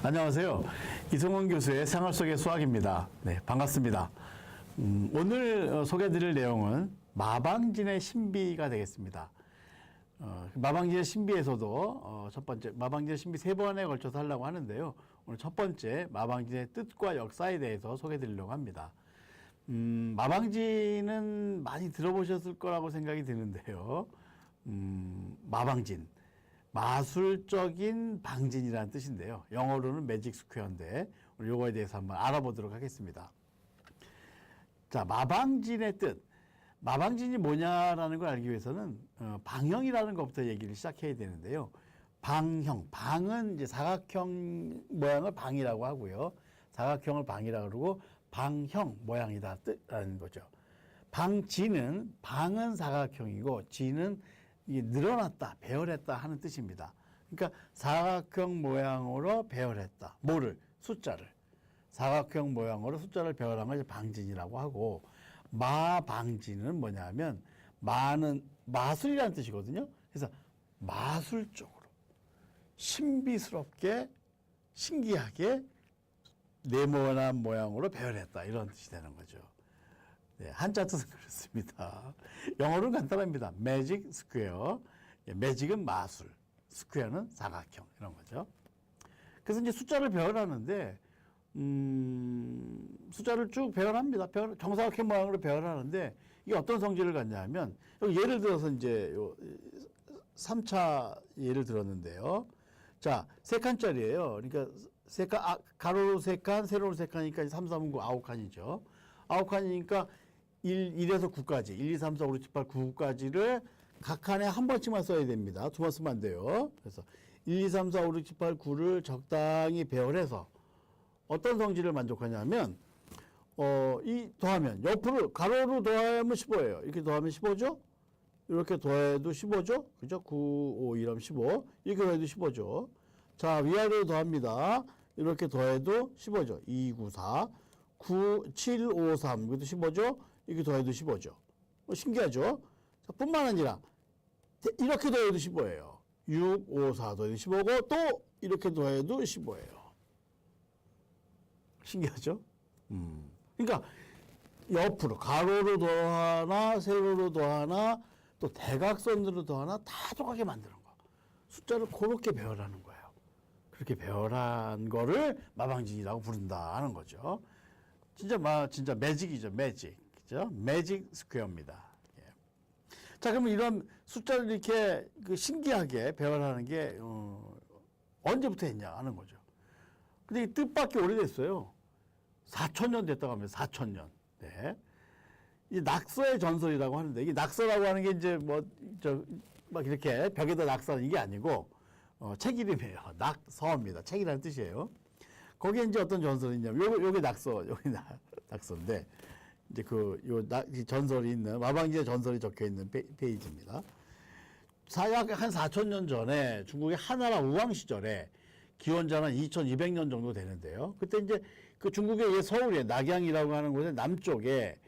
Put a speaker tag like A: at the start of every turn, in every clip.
A: 안녕하세요. 이성원 교수의 생활 속의 수학입니다. 네, 반갑습니다. 오늘 소개해드릴 내용은 마방진의 신비가 되겠습니다. 마방진의 신비에서도 첫 번째 마방진의 신비 3번에 걸쳐서 하려고 하는데요. 오늘 첫 번째 마방진의 뜻과 역사에 대해서 소개해드리려고 합니다. 마방진은 많이 들어보셨을 거라고 생각이 드는데요. 마방진, 마술적인 방진이라는 뜻인데요. 영어로는 매직 스퀘어인데 오늘 요거에 대해서 한번 알아보도록 하겠습니다. 자, 마방진의 뜻. 마방진이 뭐냐라는 걸 알기 위해서는 방형이라는 것부터 얘기를 시작해야 되는데요. 방형, 방은 이제 사각형 모양을 방이라고 하고요. 사각형을 방이라고 그러고 방형 모양이다 뜻라는 거죠. 방진은 방은 사각형이고 진은 늘어났다, 배열했다 하는 뜻입니다. 그러니까 사각형 모양으로 배열했다. 뭐를? 숫자를. 사각형 모양으로 숫자를 배열한 걸 방진이라고 하고, 마방진은 뭐냐면 마는 마술이라는 뜻이거든요. 그래서 마술적으로 신비스럽게 신기하게 네모난 모양으로 배열했다, 이런 뜻이 되는 거죠. 네, 한자 뜻은 그렇습니다. 영어로는 간단합니다. 매직 스퀘어. 매직은 마술, 스퀘어는 사각형, 이런 거죠. 그래서 이제 숫자를 배열하는데 숫자를 쭉 배열합니다. 정사각형 모양으로 배열하는데 이게 어떤 성질을 갖냐 하면, 예를 들어서 이제 요 3차 예를 들었는데요. 자, 3칸짜리예요. 그러니까 가로로 3칸, 세로로 3칸이니까 3, 4, 9, 9칸이죠. 9칸이니까 1에서 9까지, 1, 2, 3, 4, 5, 6, 7, 8, 9까지를 각 칸에 한 번씩만 써야 됩니다. 2번 쓰면 안 돼요. 그래서 1, 2, 3, 4, 5, 6, 7, 8, 9를 적당히 배열해서 어떤 성질을 만족하냐면, 이 더하면, 옆으로, 가로로 더하면 15예요. 이렇게 더하면 15죠? 이렇게 더해도 15죠? 그죠? 9, 5, 1하면 15. 이렇게 더해도 15죠? 자, 위아래로 더합니다. 이렇게 더해도 15죠? 2, 9, 4. 9, 7, 5, 3. 이것도 15죠? 이렇게 더해도 15죠? 신기하죠? 자, 뿐만 아니라, 이렇게 더해도 15예요. 6, 5, 4 더해도 15고, 또 이렇게 더해도 15예요. 신기하죠? 그러니까 옆으로 가로로 더하나 세로로 더하나 또 대각선으로 더하나 다 똑같게 만드는 거. 숫자를 그렇게 배열하는 거예요. 그렇게 배열한 거를 마방진이라고 부른다 하는 거죠. 진짜 매직이죠, 매직. 그죠? 매직 스퀘어입니다. 예. 자, 그러면 이런 숫자를 이렇게 신기하게 배열하는 게 언제부터 했냐 하는 거죠. 근데 이 뜻밖의 오래됐어요. 4,000년 됐다고 합니다. 4,000년. 네. 이 낙서의 전설이라고 하는데, 이게 낙서라고 하는 게 이제 막 이렇게 벽에다 낙서하는 이게 아니고, 책 이름이에요. 낙서입니다. 책이라는 뜻이에요. 거기에 이제 어떤 전설이 있냐면, 요게 낙서인데, 이제 이 전설이 있는, 마방진의 전설이 적혀 있는 페이지입니다. 약 한 4,000년 전에 중국의 하나라 우왕 시절에 기원전 한 2200년 정도 되는데요. 그때 이제 그 중국의 서울에 낙양이라고 하는 곳의 남쪽에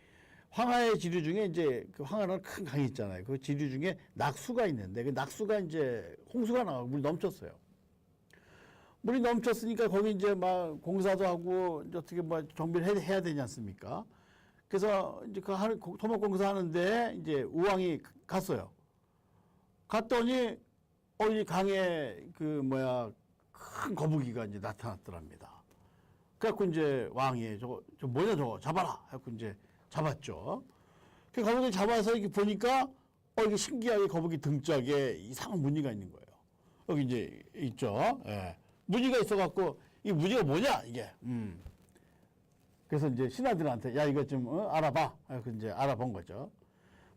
A: 황하의 지류 중에 이제 그 황하라는 큰 강이 있잖아요. 그 지류 중에 낙수가 있는데 그 낙수가 이제 홍수가 나고 물이 넘쳤어요. 물이 넘쳤으니까 거기 이제 막 공사도 하고 이제 어떻게 뭐 정비를 해야 되지 않습니까? 그래서 이제 그 토목 공사하는데 이제 우왕이 갔어요. 갔더니 이 강에 큰 거북이가 이제 나타났더랍니다. 그래갖고 이제 왕이 저 뭐냐 저거 잡아라 해갖고 이제 잡았죠. 그 거북이 잡아서 이렇게 보니까 이게 신기하게 거북이 등짝에 이상한 무늬가 있는 거예요. 여기 이제 있죠. 예. 무늬가 있어갖고 이 무늬가 뭐냐 이게. 그래서 이제 신하들한테 야 이거 좀 알아봐. 해갖고 이제 알아본 거죠.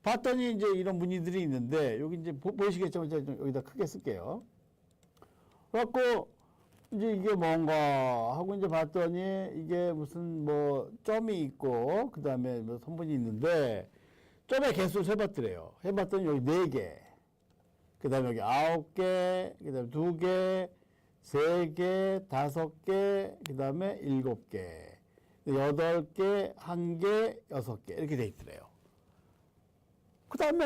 A: 봤더니 이제 이런 무늬들이 있는데 여기 이제 보이시겠지만 제가 좀 여기다 크게 쓸게요. 그래갖고 이제 이게 뭔가 하고 이제 봤더니 이게 무슨 뭐 점이 있고 그 다음에 뭐 선분이 있는데 점의 개수를 세봤더래요. 해봤더니 여기 4개, 그 다음에 여기 9개, 그 다음에 2개, 3개, 5개, 그 다음에 7개, 8개, 1개, 6개 이렇게 돼 있더래요. 그 다음에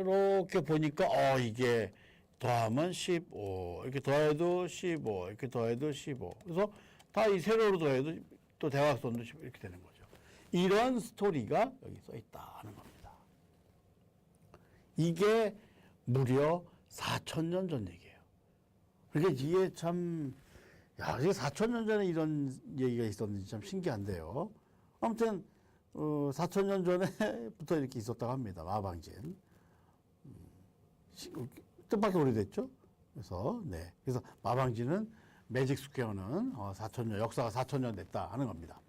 A: 이렇게 보니까 이게 더하면 15, 이렇게 더해도 15, 이렇게 더해도 15. 그래서 다 이 세로로 더해도 또 대각선도 15 이렇게 되는 거죠. 이런 스토리가 여기 써 있다는 겁니다. 이게 무려 4,000년 전 얘기예요. 그러니까 이게 참, 야, 이게 4,000년 전에 이런 얘기가 있었는지 참 신기한데요. 아무튼 4,000년 전에부터 이렇게 있었다고 합니다. 마방진. 뜻밖의 오래됐죠. 그래서 마방진은 매직 스퀘어는 4,000년, 역사가 4,000년 됐다 하는 겁니다.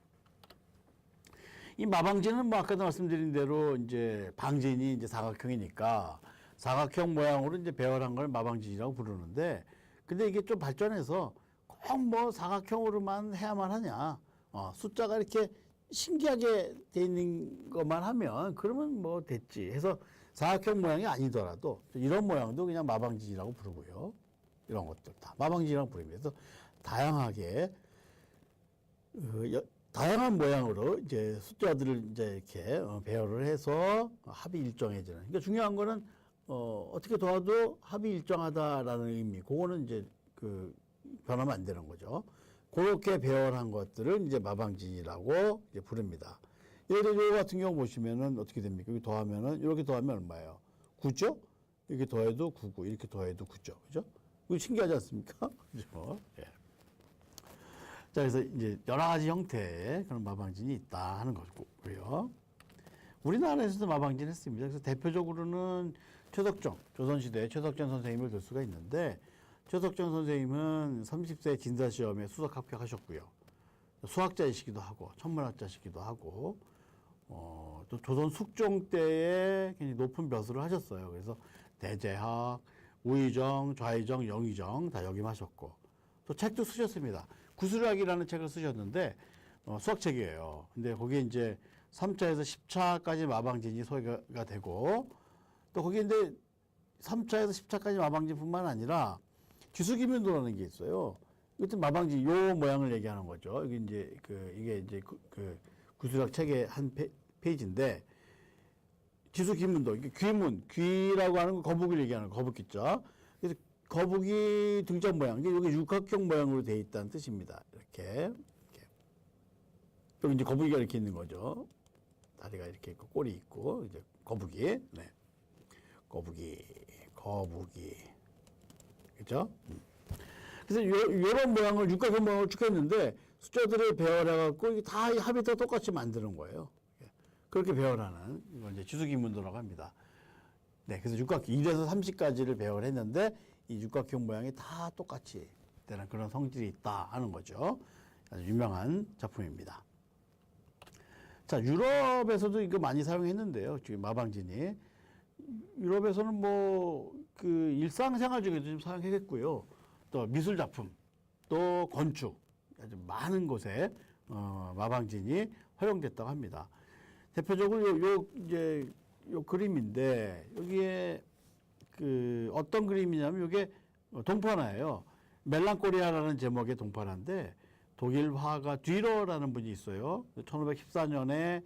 A: 이 마방진은 뭐 아까도 말씀드린 대로 이제 방진이 이제 사각형이니까 사각형 모양으로 이제 배열한 걸 마방진이라고 부르는데, 근데 이게 좀 발전해서 꼭 뭐 사각형으로만 해야만 하냐? 숫자가 이렇게 신기하게 돼 있는 것만 하면 그러면 뭐 됐지 해서 사각형 모양이 아니더라도 이런 모양도 그냥 마방진이라고 부르고요. 이런 것들 다 마방진이라고 부릅니다. 그래서 다양하게 다양한 모양으로 이제 숫자들을 이제 이렇게 배열을 해서 합이 일정해지는. 그러니까 중요한 거는 어떻게 도와도 합이 일정하다라는 의미. 그거는 이제 그 변하면 안 되는 거죠. 그렇게 배열한 것들을 이제 마방진이라고 이제 부릅니다. 예를 들어 요 같은 경우 보시면은 어떻게 됩니까? 여기 더하면은 이렇게 더하면 얼마예요? 9죠? 이렇게 더해도 9고 이렇게 더해도 9죠. 그죠? 이거 신기하지 않습니까? 그죠? 예. 자, 그래서 이제 여러 가지 형태의 그런 마방진이 있다 하는 거고요. 우리나라에서도 마방진 했습니다. 그래서 대표적으로는 최덕정, 조선시대 최덕정 선생님을 들 수가 있는데, 최덕정 선생님은 30세 진사시험에 수석 합격하셨고요. 수학자이시기도 하고, 천문학자시기도 하고, 또 조선 숙종 때에 굉장히 높은 벼슬을 하셨어요. 그래서 대제학, 우의정, 좌의정, 영의정 다 역임하셨고, 또 책도 쓰셨습니다. 구술학이라는 책을 쓰셨는데, 수학책이에요. 근데 거기에 이제 3차에서 10차까지 마방진이 소개가 되고, 또 거기에 이제 3차에서 10차까지 마방진뿐만 아니라 기수기면도라는 게 있어요. 이것도 마방진 요 모양을 얘기하는 거죠. 이게 이제 이게 이제 구술학 책의 한 페이지인데, 기수기문도, 귀문, 귀라고 하는 거 거북이를 얘기하는 거, 거북귀자. 그래서 거북이 등짝 모양, 이게 여기 육각형 모양으로 되어 있다는 뜻입니다. 이렇게. 여기 이제 거북이가 이렇게 있는 거죠. 다리가 이렇게 있고, 꼬리 있고, 이제 거북이. 네. 거북이. 그죠? 그래서 요런 모양을, 육각형 모양을 쭉 했는데, 숫자들을 배열해갖고, 이게 다 합이 다 똑같이 만드는 거예요. 그렇게 배열하는, 이걸 이제 지수기문도라고 합니다. 네. 그래서 육각형, 1에서 30까지를 배열했는데, 이 육각형 모양이 다 똑같이 되는 그런 성질이 있다 하는 거죠. 아주 유명한 작품입니다. 자, 유럽에서도 이거 많이 사용했는데요. 지금 마방진이. 유럽에서는 뭐, 일상생활 중에도 좀 사용했겠고요. 또 미술작품, 또 건축, 아주 많은 곳에, 마방진이 활용됐다고 합니다. 대표적으로 이제 그림인데, 여기에 어떤 그림이냐면, 이게 동파나예요. 멜랑콜리아라는 제목의 동파나인데, 독일 화가 뒤러라는 분이 있어요. 1514년에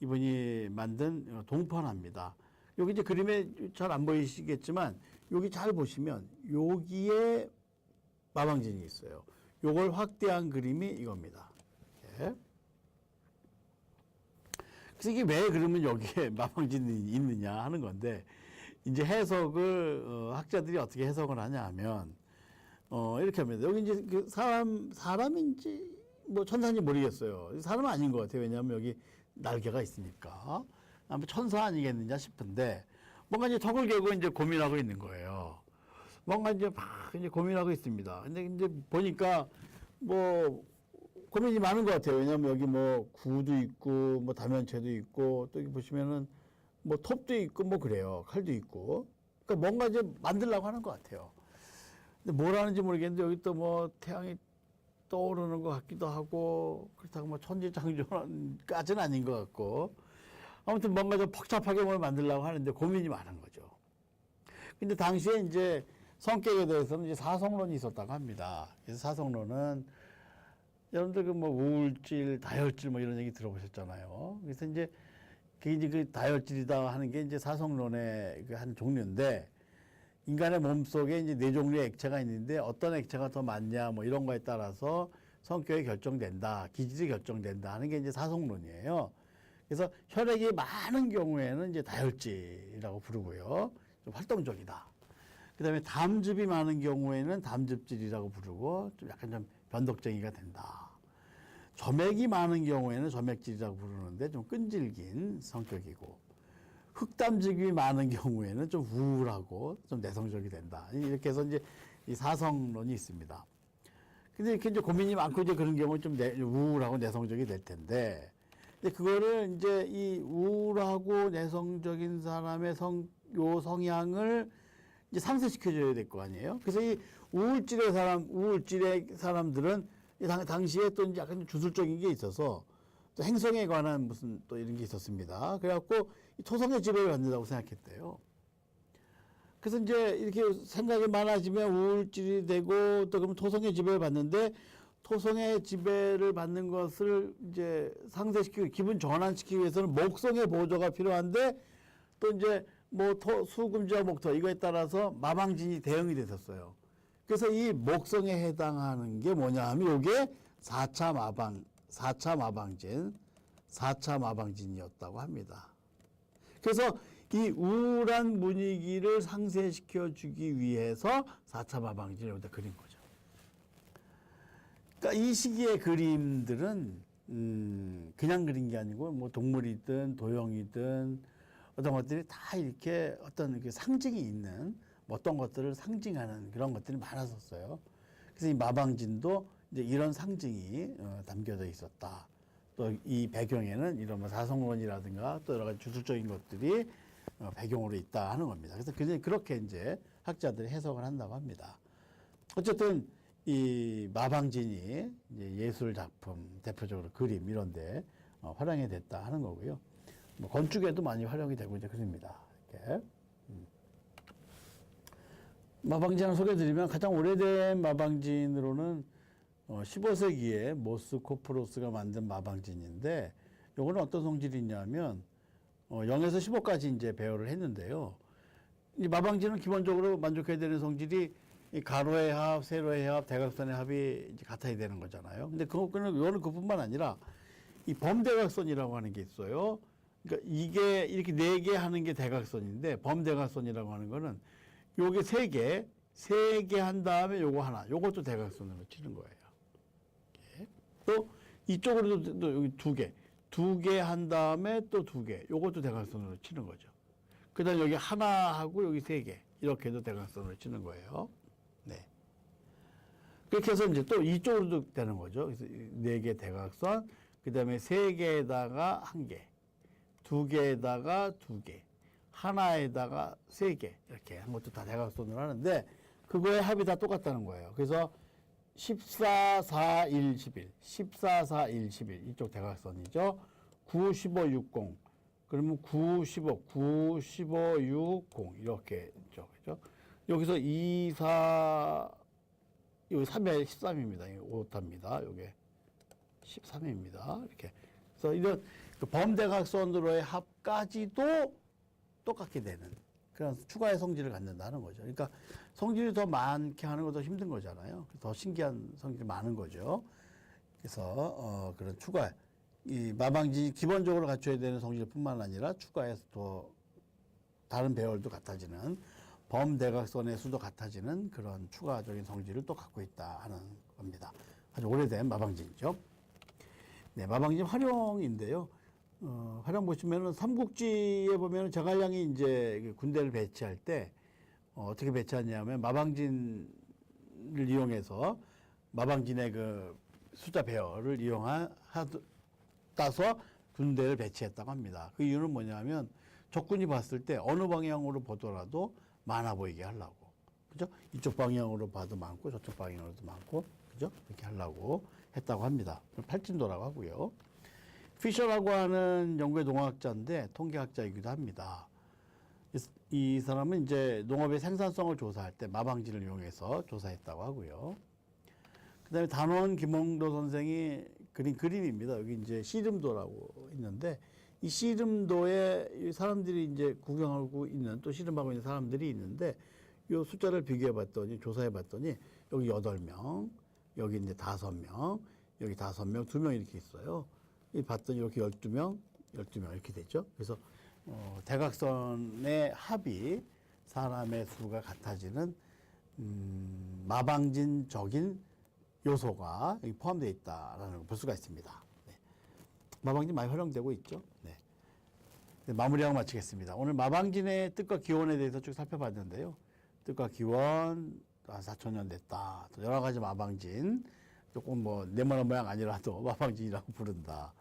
A: 이분이 만든 동파나입니다. 여기 이제 그림에 잘 안 보이시겠지만, 여기 잘 보시면, 여기에 마방진이 있어요. 요걸 확대한 그림이 이겁니다. 이렇게. 그래서 이게 왜 그러면 여기에 마방진이 있느냐 하는 건데, 이제 해석을, 학자들이 어떻게 해석을 하냐 하면, 이렇게 합니다. 여기 이제 사람인지, 뭐 천사인지 모르겠어요. 사람은 아닌 것 같아요. 왜냐하면 여기 날개가 있으니까. 아마 천사 아니겠느냐 싶은데, 뭔가 이제 턱을 개고 이제 고민하고 있는 거예요. 뭔가 이제 막 이제 고민하고 있습니다. 근데 이제 보니까 뭐, 고민이 많은 것 같아요. 왜냐하면 여기 뭐 구도 있고, 뭐 다면체도 있고, 또 여기 보시면은 뭐 톱도 있고, 뭐 그래요. 칼도 있고. 그러니까 뭔가 이제 만들려고 하는 것 같아요. 근데 뭘 하는지 모르겠는데 여기 또 뭐 태양이 떠오르는 것 같기도 하고, 그렇다고 뭐 천지창조까지는 아닌 것 같고, 아무튼 뭔가 좀 복잡하게 뭘 만들려고 하는데 고민이 많은 거죠. 근데 당시에 이제 성격에 대해서는 이제 사성론이 있었다고 합니다. 그래서 사성론은 여러분들 그 뭐 우울질, 다혈질 뭐 이런 얘기 들어보셨잖아요. 그래서 이제 그게 이제 그 다혈질이다 하는 게 이제 사성론의 그 한 종류인데, 인간의 몸속에 이제 네 종류의 액체가 있는데 어떤 액체가 더 많냐 뭐 이런 거에 따라서 성격이 결정된다, 기질이 결정된다 하는 게 이제 사성론이에요. 그래서 혈액이 많은 경우에는 이제 다혈질이라고 부르고요. 좀 활동적이다. 그다음에 담즙이 많은 경우에는 담즙질이라고 부르고 좀 약간 좀 변덕쟁이가 된다. 점액이 많은 경우에는 점액질이라고 부르는데 좀 끈질긴 성격이고 흑담즙이 많은 경우에는 좀 우울하고 좀 내성적이 된다. 이렇게 해서 이제 이 사성론이 있습니다. 근데 이렇게 이제 고민이 많고 이제 그런 경우는 좀 우울하고 내성적이 될 텐데 근데 그거를 이제 이 우울하고 내성적인 사람의 요 성향을 이제 상쇄시켜줘야 될 거 아니에요. 그래서 이 우울질의 사람들은 당시에 또 이제 약간 주술적인 게 있어서 또 행성에 관한 무슨 또 이런 게 있었습니다. 그래갖고 토성의 지배를 받는다고 생각했대요. 그래서 이제 이렇게 생각이 많아지면 우울질이 되고 또 그러면 토성의 지배를 받는데 토성의 지배를 받는 것을 이제 상쇄시키고 기분 전환시키기 위해서는 목성의 보조가 필요한데 또 이제 뭐 수금지와 목토 이거에 따라서 마방진이 대응이 됐었어요. 그래서 이 목성에 해당하는 게 뭐냐 하면 이게 4차 마방진이었다고 합니다. 그래서 이 우울한 분위기를 상쇄시켜주기 위해서 4차 마방진을 여기다 그린 거죠. 그러니까 이 시기의 그림들은 그냥 그린 게 아니고 뭐 동물이든 도형이든 어떤 것들이 다 이렇게 어떤 상징이 있는 어떤 것들을 상징하는 그런 것들이 많았었어요. 그래서 이 마방진도 이제 이런 상징이 담겨져 있었다. 또 이 배경에는 이런 뭐 사성론이라든가 또 여러 가지 주술적인 것들이 배경으로 있다 하는 겁니다. 그래서 그렇게 이제 학자들이 해석을 한다고 합니다. 어쨌든 이 마방진이 이제 예술 작품, 대표적으로 그림 이런데 활용이 됐다 하는 거고요. 뭐 건축에도 많이 활용이 되고 이제 그럽니다. 이렇게. 마방진을 소개해드리면 가장 오래된 마방진으로는 15세기에 모스코프로스가 만든 마방진인데 요거는 어떤 성질이 있냐면 0에서 15까지 이제 배열을 했는데요. 이 마방진은 기본적으로 만족해야 되는 성질이 이 가로의 합, 세로의 합, 대각선의 합이 이제 같아야 되는 거잖아요. 근데 이거는 그뿐만 아니라 이 범대각선이라고 하는 게 있어요. 그러니까 이게 이렇게 4개 하는 게 대각선인데 범대각선이라고 하는 거는 요게 3개, 3개 한 다음에 요거 하나, 요것도 대각선으로 치는 거예요. 또 이쪽으로도 또 여기 2개, 2개 한 다음에 또 2개, 요것도 대각선으로 치는 거죠. 그 다음에 여기 하나 하고 여기 3개, 이렇게 해도 대각선으로 치는 거예요. 네. 그렇게 해서 이제 또 이쪽으로도 되는 거죠. 그래서 4개 대각선, 그 다음에 3개에다가 1개, 2개에다가 2개, 하나에다가 3개, 이렇게 한 것도 다 대각선으로 하는데, 그거의 합이 다 똑같다는 거예요. 그래서 14, 4, 1, 11, 14, 4, 1, 11, 이쪽 대각선이죠. 9, 15, 60. 그러면 9, 15, 9, 15, 6, 0. 이렇게 있죠. 그죠? 여기서 2, 4, 여기 3에 13입니다. 이게 오타입니다. 요게 13입니다. 이렇게. 그래서 이런 범대각선으로의 합까지도 똑같게 되는 그런 추가의 성질을 갖는다는 거죠. 그러니까 성질이 더 많게 하는 것도 힘든 거잖아요. 더 신기한 성질이 많은 거죠. 그래서 그런 추가, 이 마방진이 기본적으로 갖춰야 되는 성질뿐만 아니라 추가해서 또 다른 배열도 같아지는 범대각선의 수도 같아지는 그런 추가적인 성질을 또 갖고 있다 하는 겁니다. 아주 오래된 마방진이죠. 네, 마방진 활용인데요. 활용 보시면은 삼국지에 보면은 제갈량이 이제 군대를 배치할 때 어떻게 배치하냐면 마방진을 이용해서 마방진의 그 숫자 배열을 따서 군대를 배치했다고 합니다. 그 이유는 뭐냐면 적군이 봤을 때 어느 방향으로 보더라도 많아 보이게 하려고. 그죠? 이쪽 방향으로 봐도 많고 저쪽 방향으로도 많고. 그죠? 이렇게 하려고 했다고 합니다. 팔진도라고 하고요. 피셔라고 하는 영국의 농학자인데 통계학자이기도 합니다. 이 사람은 이제 농업의 생산성을 조사할 때 마방진을 이용해서 조사했다고 하고요. 그다음에 단원 김홍도 선생이 그린 그림입니다. 여기 이제 씨름도라고 있는데 이 씨름도에 사람들이 이제 구경하고 있는 또 씨름하고 있는 사람들이 있는데 이 숫자를 비교해봤더니 조사해봤더니 여기 8명, 여기 이제 5명, 여기 5명, 2명 이렇게 있어요. 이 봤더니 이렇게 12명, 12명 이렇게 되죠. 그래서 대각선의 합이 사람의 수가 같아지는 마방진적인 요소가 여기 포함되어 있다라는 걸 볼 수가 있습니다. 네. 마방진 많이 활용되고 있죠. 네. 네, 마무리하고 마치겠습니다. 오늘 마방진의 뜻과 기원에 대해서 쭉 살펴봤는데요. 뜻과 기원, 4,000년 됐다. 또 여러 가지 마방진, 조금 뭐 네모난 모양 아니라도 마방진이라고 부른다.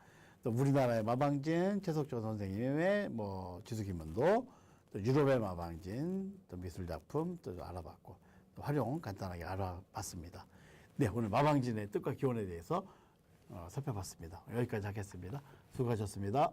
A: 또 우리나라의 마방진, 최석조 선생님의 뭐 지수기문도, 또 유럽의 마방진, 또 미술작품 또 알아봤고, 또 활용 간단하게 알아봤습니다. 네, 오늘 마방진의 뜻과 기원에 대해서 살펴봤습니다. 여기까지 하겠습니다. 수고하셨습니다.